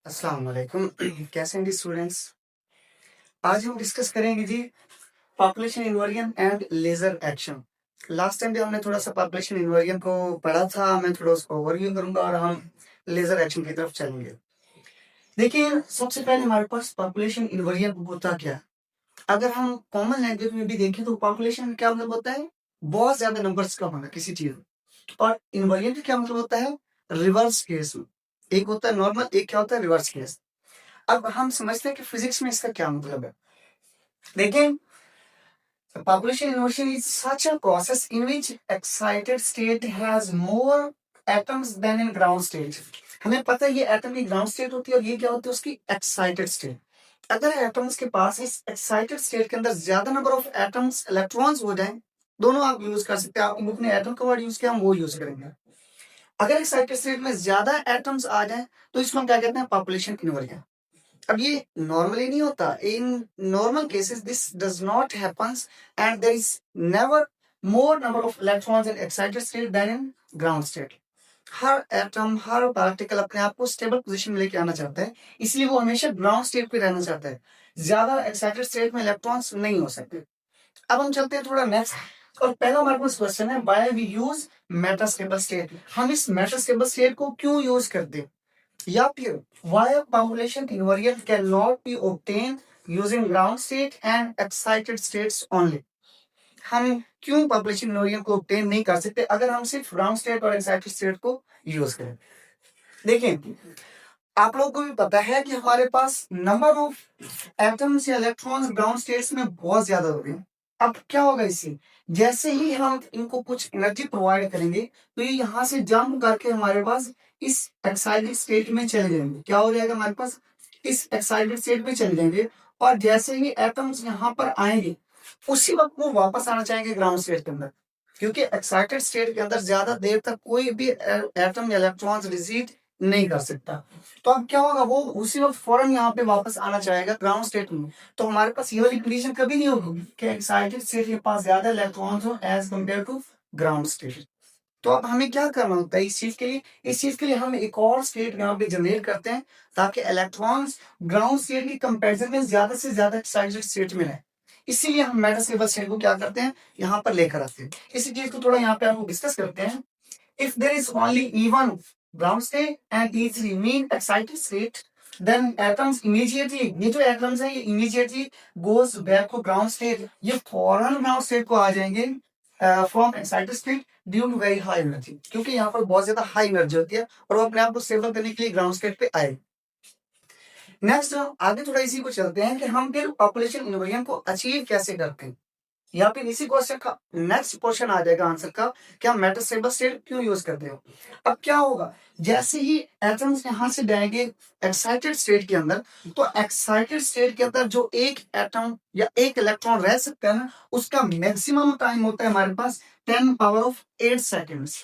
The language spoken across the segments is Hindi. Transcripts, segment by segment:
अस्सलाम वालेकुम। कैसे हैं जी स्टूडेंट्स? आज हम डिस्कस करेंगे जी population inversion and laser action. Last time भी हमने थोड़ा सा पॉपुलेशन इन्वर्जन को पढ़ा था, मैं थोड़ा उसको ओवरव्यू करूंगा और हम लेजर एक्शन की तरफ चलेंगे। देखिए, सबसे पहले हमारे पास पॉपुलेशन इन्वर्जन होता क्या है? अगर हम कॉमन लैंग्वेज में भी देखें तो पॉपुलेशन क्या मतलब होता है? बहुत ज्यादा नंबर्स का होना किसी चीज में। और इन्वर्जन का क्या मतलब होता है? रिवर्स केस में। एक होता है नॉर्मल, एक क्या होता है रिवर्स केस। अब हम समझते हैं कि फिजिक्स में इसका क्या मतलब है। देखिए, population inversion is such a process in which excited state has more atoms than in ground state। हमें पता है ये एटम की ग्राउंड स्टेट होती है और ये क्या होती है उसकी एक्साइटेड स्टेट। अगर एटम्स के पास इस एक्साइटेड स्टेट के अंदर ज्यादा नंबर ऑफ एटम्स इलेक्ट्रॉन्स हो जाएं, दोनों आप यूज कर सकते हैं। आपकी बुक ने एटम का वर्ड यूज किया, हम वो यूज करेंगे। अगर एक्साइटेड स्टेट में ज्यादा एटम्स आ जाएं तो इसको हम क्या कहते हैं? Population inversion. अब ये नॉर्मली नहीं होता। In normal cases this does not happens and there is never more number of electrons in excited state than in ground state. हर एटम, हर पार्टिकल अपने आप को स्टेबल पोजीशन में लेके आना चाहता है, इसलिए वो हमेशा ग्राउंड स्टेट पे रहना चाहता है। ज्यादा एक्साइटेड स्टेट में इलेक्ट्रॉन्स नहीं हो सकते। अब हम चलते हैं थोड़ा नेक्स्ट, और पहला हमारे पास क्वेश्चन है, why we use metastable state. हम इस मेटास्टेबल स्टेट को क्यों यूज करते हैं, या फिर why a population invariant cannot be obtained using ground state and excited states only। हम क्यों पॉपुलेशन इन्वर्जन को obtain नहीं कर सकते अगर हम सिर्फ ग्राउंड स्टेट और एक्साइटेड स्टेट को यूज करें? देखिए, आप लोगों को भी पता है कि हमारे पास नंबर ऑफ एटम्स या इलेक्ट्रॉन्स ग्राउंड स्टेट्स में बहुत ज्यादा हो गए। अब क्या होगा इससे? जैसे ही हम इनको कुछ एनर्जी प्रोवाइड करेंगे तो ये यहाँ से जंप करके हमारे पास इस एक्साइटेड स्टेट में चले जाएंगे। क्या हो जाएगा हमारे पास? इस एक्साइटेड स्टेट में चले जाएंगे। और जैसे ही एटम्स यहाँ पर आएंगे उसी वक्त वो वापस आना चाहेंगे ग्राउंड स्टेट के अंदर, क्योंकि एक्साइटेड स्टेट के अंदर ज्यादा देर तक कोई भी एटम या इलेक्ट्रॉन्स रिसीव नहीं कर सकता। तो अब क्या होगा? वो उसी वक्त फौरन यहाँ पे वापस आना चाहेगा ग्राउंड स्टेट में। तो हमारे पास ये वाली कंडीशन कभी नहीं होगी कि एक्साइटेड स्टेट के पास ज्यादा इलेक्ट्रॉन्स हो as compare to ground state. तो अब हमें क्या करना होता है इस चीज के लिए? इस चीज के लिए हम एक और स्टेट यहाँ पे जनरेट करते हैं ताकि इलेक्ट्रॉन्स ग्राउंड स्टेट की कंपेरिजन में ज्यादा से ज्यादा एक्साइटेड स्टेट में रहे। इसीलिए हम मेटास्टेबल स्टेट को क्या करते हैं? यहाँ पर लेकर आते हैं। इसी चीज को थोड़ा यहाँ पे हम डिस्कस करते हैं। If there is only E1 ground state and E3 mean excited state, then atoms immediately, ये जो atoms हैं ये immediately goes back to ground state। ये फौरन ground state को आ जाएंगे from excited state due to very high energy, क्योंकि यहाँ पर बहुत ज्यादा हाई एनर्जी होती है और वो अपने आप को स्टेबल करने के लिए ग्राउंड स्टेट पे आए। नेक्स्ट आगे थोड़ा इसी को चलते हैं कि हम फिर पॉपुलेशन इन्वर्जन को अचीव कैसे करते हैं, या फिर इसी क्वेश्चन का नेक्स्ट क्वेश्चन आ जाएगा आंसर का कि हम मेटास्टेबल स्टेट क्यों यूज करते हो। अब क्या होगा? जैसे ही एटम्स यहां से जाएंगे एक्साइटेड स्टेट के अंदर, तो एक्साइटेड स्टेट के अंदर जो एक एटम या एक इलेक्ट्रॉन रह सकता है ना, उसका मैक्सिमम टाइम होता है हमारे पास 10⁻8 सेकेंड्स।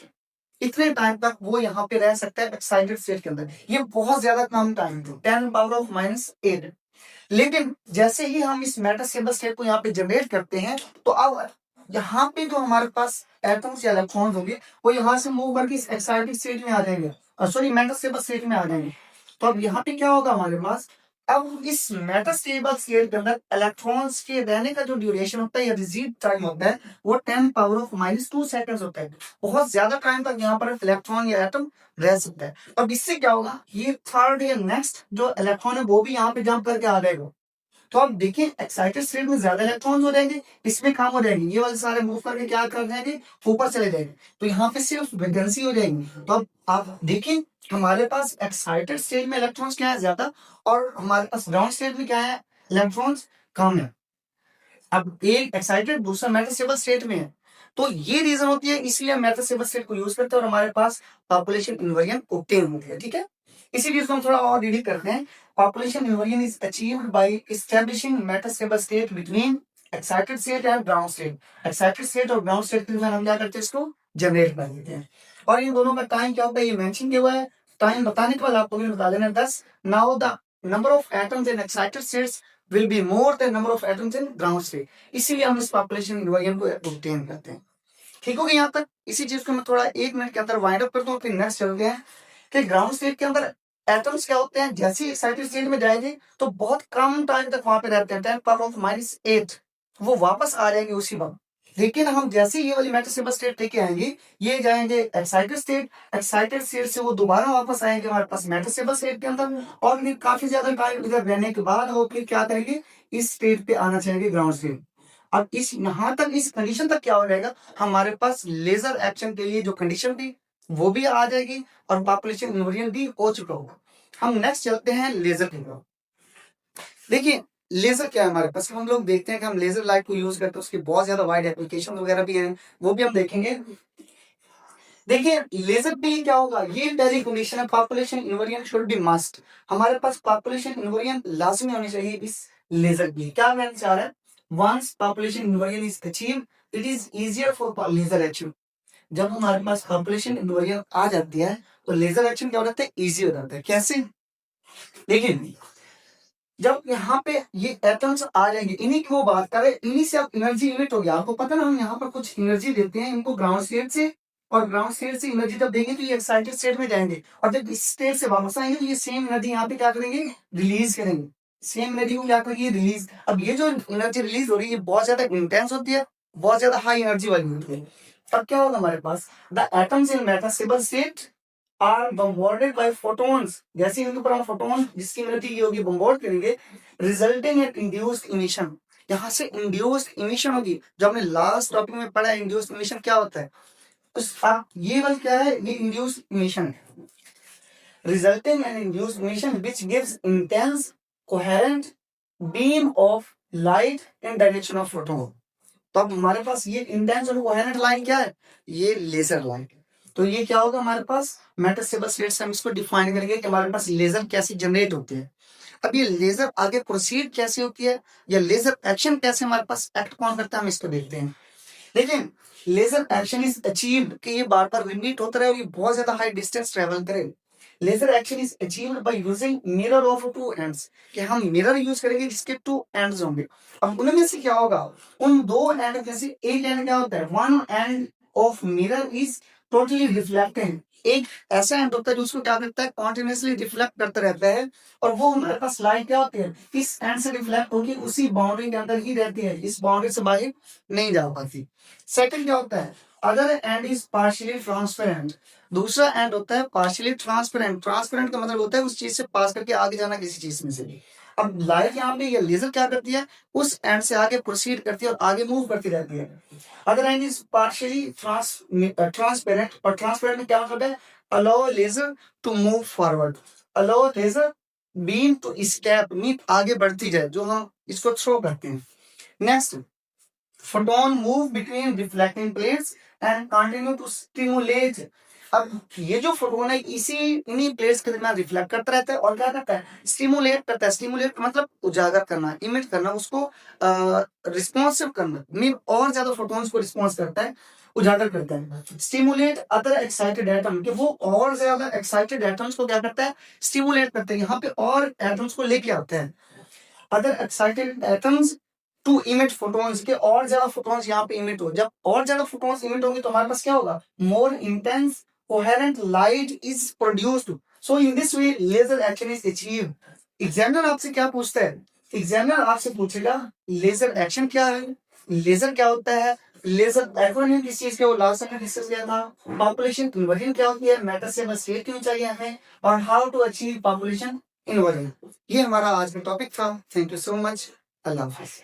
इतने टाइम तक वो यहाँ पे रह सकता है एक्साइटेड स्टेट के अंदर। ये बहुत ज्यादा कम टाइम है, 10⁻⁻8। लेकिन जैसे ही हम इस मेटास्टेबल स्टेट को यहाँ पे जनरेट करते हैं तो अब यहाँ पे जो हमारे पास एटम्स या इलेक्ट्रॉन्स होंगे वो यहाँ से मूव करके इस एक्साइटेड स्टेट में आ जाएंगे, सॉरी मेटास्टेबल स्टेट में आ जाएंगे। तो अब यहाँ पे क्या होगा हमारे पास? अब इस मेटास्टेबल स्टेट के अंदर इलेक्ट्रॉन्स के रहने का जो ड्यूरेशन होता है या रिसीव टाइम होता है वो 10⁻⁻2 सेकंड्स होता है। बहुत ज्यादा टाइम तक यहाँ पर इलेक्ट्रॉन या एटम रह सकता है। अब इससे क्या होगा? ये थर्ड या नेक्स्ट जो इलेक्ट्रॉन है वो भी यहाँ पे जंप करके आ जाएगा। तो आप देखिए एक्साइटेड स्टेट में ज्यादा इलेक्ट्रॉन्स हो जाएंगे, इसमें कम हो जाएंगे, ये वाले सारे मूव करके क्या कर जाएंगे? ऊपर चले जाएंगे। तो यहाँ पे सिर्फ वैकेंसी हो जाएगी। तो अब आप देखिए हमारे पास एक्साइटेड स्टेट में इलेक्ट्रॉन्स क्या है? ज्यादा। और हमारे पास ग्राउंड स्टेट में क्या है? इलेक्ट्रॉन्स कम है। अब एक एक्साइटेड, दूसरा मेटास्टेबल स्टेट में है। तो ये रीजन होती है, इसलिए हम मेटास्टेबल स्टेट को यूज करते हैं और हमारे पास पॉपुलेशन इन्वर्जन ऑब्टेन होती है। ठीक है, इसी चीज को हम थोड़ा और रीडिंग करते हैं। Population inversion is achieved bye establishing metastable state between excited state and ground state. Excited state और ग्राउंड स्टेट के बीच हम क्या करते हैं? इसको जनरेट कर देते हैं। और इन दोनों का टाइम क्या होता है ये मेंशन किया हुआ है। टाइम बताने के बाद आपको भी बता देना 10। Now the number of atoms in excited states will be more than number of atoms in ground state। इसीलिए हम इस पॉपुलेशन इन्वर्जन को ऑब्टेन करते हैं। ठीक हो गया यहाँ तक? इसी चीज को मैं थोड़ा 1 मिनट के अंदर वाइंड अप करता हूँ, फिर नेक्स्ट चलते हैं कि ग्राउंड स्टेट के अंदर एटम्स क्या होते हैं, जैसे ही एक्साइटेड स्टेट में जाएंगे तो बहुत कम टाइम तक वहां पे रहते हैं, 10⁻⁻8 वो वापस आ जाएंगे उसी वक्त। लेकिन हम जैसे ही ये वाली मेटास्टेबल स्टेट लेके आएंगे, ये जाएंगे एक्साइटेड स्टेट, एक्साइटेड स्टेट से वो दोबारा वापस आएंगे हमारे पास मेटास्टेबल स्टेट के अंदर, और फिर काफी ज्यादा टाइम इधर रहने के बाद वो फिर क्या करेंगे, इस स्टेट पे आना चाहेंगे, ग्राउंड स्टेट। अब इस यहाँ तक, इस कंडीशन तक क्या हो जाएगा, हमारे पास लेजर एक्शन के लिए जो कंडीशन थी वो भी आ जाएगी और पॉपुलेशन इन्वर्जन भी हो चुका होगा। हम नेक्स्ट चलते हैं लेजर की तरफ। देखिए लेजर क्या है हमारे पास, हम लोग देखते हैं कि हम लेजर लाइट को यूज करते हैं, उसकी बहुत ज्यादा वाइड एप्लीकेशन वगैरह भी हैं, वो भी हम देखेंगे। देखिए लेजर पे क्या होगा, ये पहली कंडीशन है, population inversion should be must. हमारे पास पॉपुलेशन इन्वर्जन लाजमी होनी चाहिए इस लेजर की। क्या मैं चाह रहा है, once population inversion is achieve, it is easier for laser action. जब हमारे पास पॉपुलेशन इन्वर्जन आ जाती है तो लेजर एक्शन क्या हो जाता है, इजी हो जाता है। कैसे, देखिए जब यहाँ पे ये एटम्स आ जाएंगे, इन्हीं की वो बात करें, इन्हीं से अब एनर्जी इमिट हो गया। आपको पता ना, हम यहाँ पर कुछ एनर्जी देते हैं इनको ग्राउंड स्टेट से, और ग्राउंड स्टेट से एनर्जी जब देंगे तो ये एक्साइटेड स्टेट में जाएंगे, और जब इस स्टेट से वापस आएंगे तो ये सेम एनर्जी यहाँ पे क्या करेंगे, रिलीज करेंगे। सेम एनर्जी को क्या करेंगे, रिलीज। अब ये जो एनर्जी रिलीज हो रही है ये बहुत ज्यादा इंटेंस होती है, बहुत ज्यादा हाई एनर्जी वाली होती है। तब क्या होगा हमारे पास, the atoms in metastable state are bombarded by photons. जैसे इनके ऊपर हम फोटॉन जिसकी एनर्जी ये होगी बम्बॉर्ड करेंगे, रिजल्टिंग इन इंड्यूस्ड इमिशन। यहाँ से इंड्यूस्ड इमिशन होगी, जो हमने लास्ट टॉपिक में पढ़ा है इंड्यूस्ड इमिशन क्या होता है। तो ये वाला क्या है, ये induced emission, resulting in induced emission which gives intense coherent beam of light in direction of photon. तो अब हमारे पास ये इंटेंस और कोहेरेंट लाइन क्या है, ये लेजर लाइन। तो ये क्या होगा हमारे पास, मेटास्टेबल स्टेट से हम इसको डिफाइन करेंगे कि हमारे पास लेजर कैसे जनरेट होते हैं। अब ये लेजर आगे प्रोसीड कैसे होती है, या लेजर एक्शन कैसे हमारे पास एक्ट कौन करता है, हम इसको देखते हैं। लेकिन लेजर एक्शन इज अचीव्ड कि ये बार बार रिपीट होता रहे और ये बहुत ज्यादा हाई डिस्टेंस ट्रेवल करे। Laser action is achieved by using mirror of two ends, कि हम मिरर यूज करेंगे जिसके टू एंड्स होंगे। अब उनमें से क्या होगा, उन दो एंड में से एक एंड क्या होता है, one end of mirror is totally reflecting. एक ऐसा एंड होता है जो उसको क्या करता है, कॉन्टिन्यूसली रिफ्लेक्ट करता रहता है, और वो हमारे पास लाइट क्या होती है, इस एंड से रिफ्लेक्ट होगी उसी बाउंड्री के अंदर ही रहती है, इस बाउंड्री से बाहर नहीं जा पाती। सेकंड क्या होता है, other end is partially transparent. दूसरा एंड होता है पार्शियली ट्रांसपेरेंट। ट्रांसपेरेंट का मतलब होता है उस चीज से पास करके आगे जाना किसी चीज में से। अब लाइट यहाँ पे ये लेजर क्या करती है, उस एंड से आगे प्रोसीड करती है और आगे मूव करती रहती है। Other end is partially transparent, और ट्रांसपेरेंट में क्या मतलब है, allow laser to move forward, allow laser beam to escape, mean आगे बढ़ती जाए, जो हम इसको थ्रो करते हैं। Next, photon move between reflecting plates and continue to stimulate. अब ये जो फोटोन है इसी इन्हीं प्लेट्स के दरमियान रिफ्लेक्ट करता रहता है और क्या करता है, स्टिमुलेट करता है। स्टिमुलेट मतलब उजागर करना, इमिट करना, उसको रिस्पॉन्सिव करना, मीन और ज्यादा फोटोन्स को रिस्पॉन्स करता है, उजागर करता है। स्टिमुलेट अदर एक्साइटेड एटम, कि वो और ज्यादा एक्साइटेड एटम्स को क्या करता है, स्टिमुलेट करता है, यहाँ पे और एटम्स को लेके आता है। Other excited atoms to emit photons, के और ज्यादा फोटॉन्स यहाँ पे इमिट हो। जब और ज्यादा फोटॉन्स इमिट होंगे तो हमारे पास क्या होगा, more intense coherent light is produced. So in this way laser action is achieved. Examiner आपसे क्या पूछता है, एग्जामिनर आपसे पूछेगा लेजर एक्शन क्या है, लेजर क्या होता है, लेजर एक्रोनिम किस चीज के, वो लास्ट टाइम डिस्कस किया था। पॉपुलेशन इन्वर्जन क्या होती है, मेटास्टेबल स्टेट क्यों चाहिए हमें, और how to achieve population inversion. ये हमारा आज का टॉपिक था। Thank you so much. अल्लाह हाफिज।